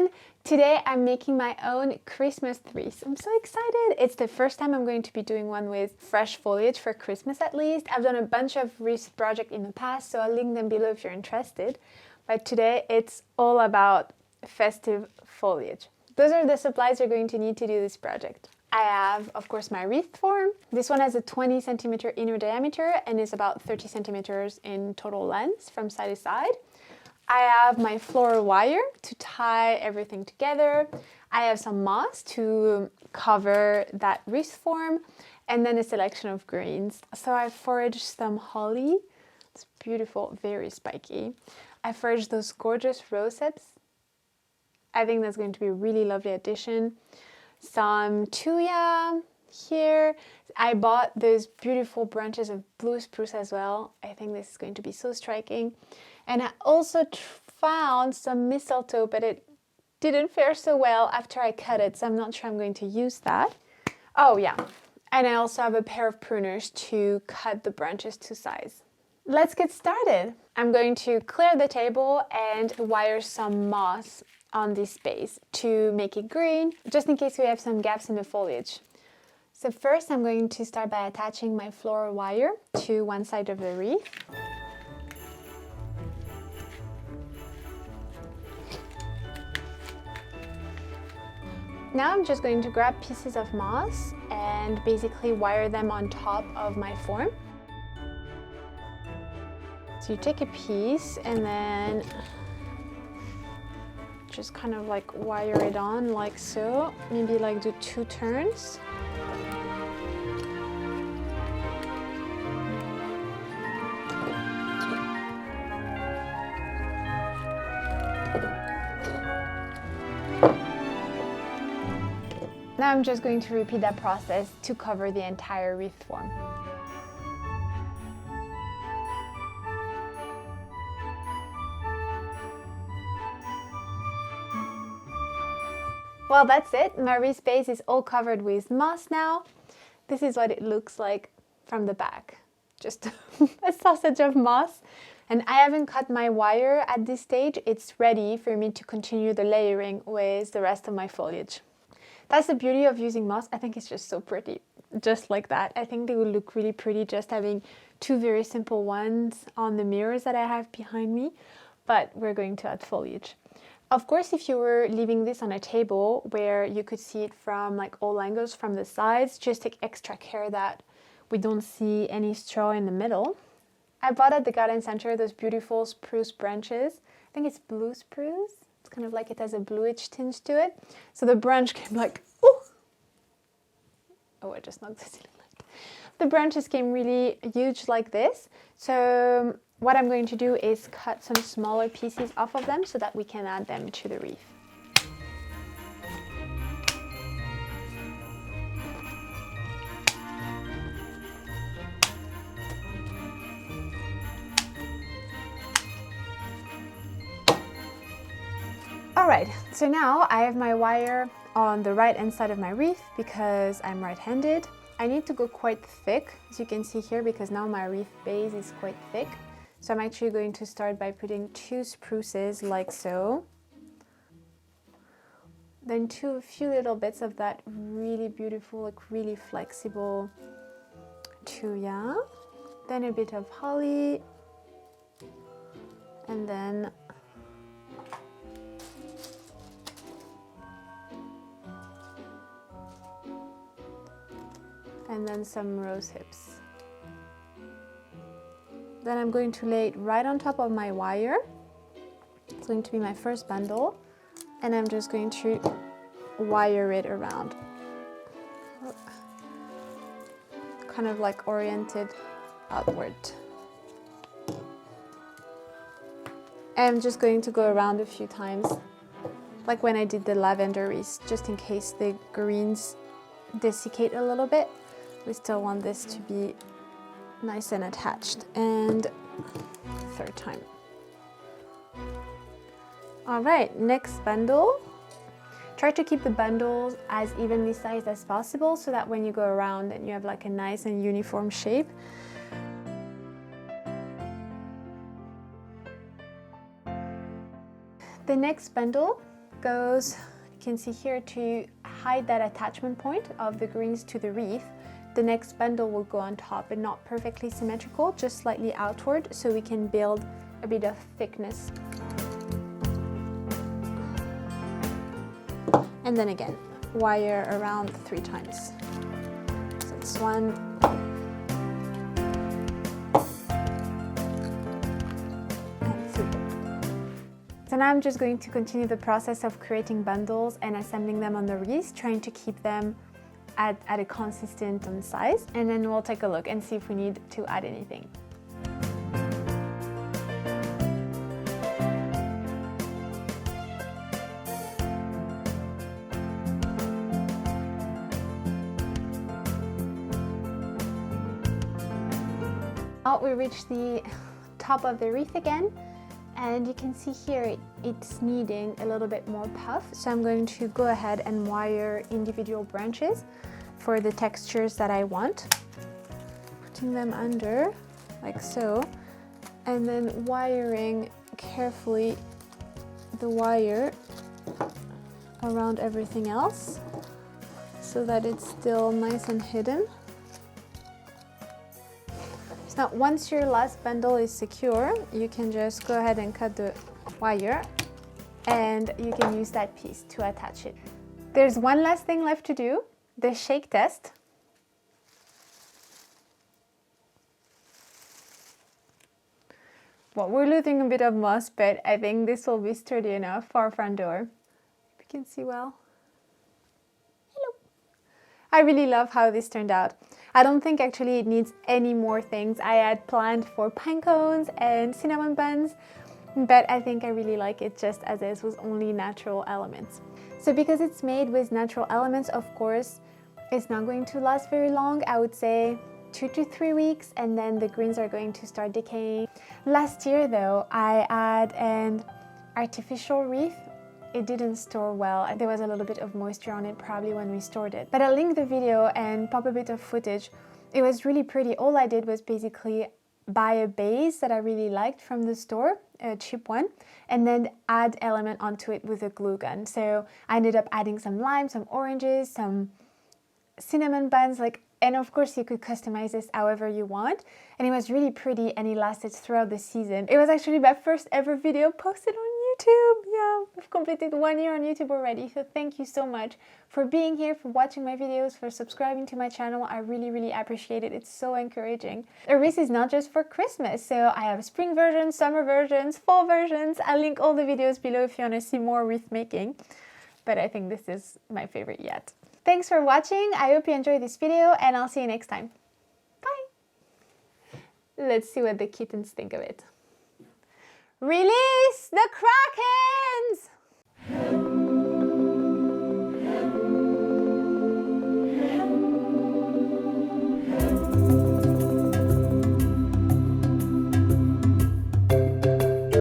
everyone! Today I'm making my own Christmas trees. I'm so excited! It's the first time I'm going to be doing one with fresh foliage for Christmas at least. I've done a bunch of wreath projects in the past, so I'll link them below if you're interested. But today it's all about festive foliage. Those are the supplies you're going to need to do this project. I have, of course, my wreath form. This one has a 20 centimeter inner diameter and is about 30 centimeters in total length from side to side. I have my floral wire to tie everything together. I have some moss to cover that wreath form, and then a selection of greens. So I foraged some holly. It's beautiful, very spiky. I foraged those gorgeous rose hips. I think that's going to be a really lovely addition. Some tuya here. I bought those beautiful branches of blue spruce as well. I think this is going to be so striking. And I also found some mistletoe, but it didn't fare so well after I cut it, so I'm not sure I'm going to use that. Oh yeah, and I also have a pair of pruners to cut the branches to size. Let's get started. I'm going to clear the table and wire some moss on this space to make it green, just in case we have some gaps in the foliage. So first I'm going to start by attaching my floral wire to one side of the wreath. Now I'm just going to grab pieces of moss and basically wire them on top of my form. So you take a piece and then just kind of like wire it on like so, maybe like do 2 turns. Now I'm just going to repeat that process to cover the entire wreath form. Well, that's it. My wreath base is all covered with moss now. This is what it looks like from the back. Just a sausage of moss. And I haven't cut my wire at this stage. It's ready for me to continue the layering with the rest of my foliage. That's the beauty of using moss. I think it's just so pretty, just like that. I think they will look really pretty just having 2 very simple ones on the mirrors that I have behind me, but we're going to add foliage. Of course, if you were leaving this on a table where you could see it from like all angles from the sides, just take extra care that we don't see any straw in the middle. I bought at the garden center those beautiful spruce branches. I think it's blue spruce. It's kind of like it has a bluish tinge to it. So the branch came like, oh, I just knocked the ceiling light. The branches came really huge like this. So what I'm going to do is cut some smaller pieces off of them so that we can add them to the wreath. Alright, so now I have my wire on the right hand side of my wreath because I'm right-handed. I need to go quite thick, as you can see here, because now my wreath base is quite thick. So I'm actually going to start by putting 2 spruces like so. Then a few little bits of that really beautiful, like really flexible tuya. Then a bit of holly. And then some rose hips. Then I'm going to lay it right on top of my wire. It's going to be my first bundle, and I'm just going to wire it around. Kind of like oriented outward. And I'm just going to go around a few times, like when I did the lavender wreath, just in case the greens desiccate a little bit. We still want this to be nice and attached. And 3rd time. All right, next bundle. Try to keep the bundles as evenly sized as possible so that when you go around then you have like a nice and uniform shape. The next bundle goes, you can see here, to hide that attachment point of the greens to the wreath, the next bundle will go on top and not perfectly symmetrical, just slightly outward, so we can build a bit of thickness. And then again, wire around 3 times. So it's 1, and 3. So now I'm just going to continue the process of creating bundles and assembling them on the wreath, trying to keep them at a consistent size, and then we'll take a look and see if we need to add anything. Now we reach the top of the wreath again, and you can see here it's needing a little bit more puff, so I'm going to go ahead and wire individual branches for the textures that I want, putting them under like so, and then wiring carefully the wire around everything else so that it's still nice and hidden. So now once your last bundle is secure, you can just go ahead and cut the wire, and you can use that piece to attach it. There's one last thing left to do, the shake test. Well, we're losing a bit of moss, but I think this will be sturdy enough for our front door. You can see well. Hello. I really love how this turned out. I don't think actually it needs any more things. I had planned for pine cones and cinnamon buns, but I think I really like it just as is, with only natural elements. So because it's made with natural elements, of course, it's not going to last very long. I would say 2 to 3 weeks, and then the greens are going to start decaying. Last year though, I had an artificial wreath. It didn't store well. There was a little bit of moisture on it probably when we stored it. But I'll link the video and pop a bit of footage. It was really pretty. All I did was basically buy a base that I really liked from the store, a cheap one, and then add element onto it with a glue gun. So I ended up adding some lime, some oranges, some cinnamon buns, and of course you could customize this however you want. And it was really pretty, and it lasted throughout the season. It was actually my first ever video posted on YouTube. Yeah, I've completed 1 year on YouTube already. So thank you so much for being here, for watching my videos, for subscribing to my channel. I really appreciate it. It's so encouraging. A wreath is not just for Christmas. So I have spring versions, summer versions, fall versions. I'll link all the videos below if you want to see more wreath making. But I think this is my favorite yet. Thanks for watching. I hope you enjoyed this video, and I'll see you next time. Bye! Let's see what the kittens think of it. Release the Kraken!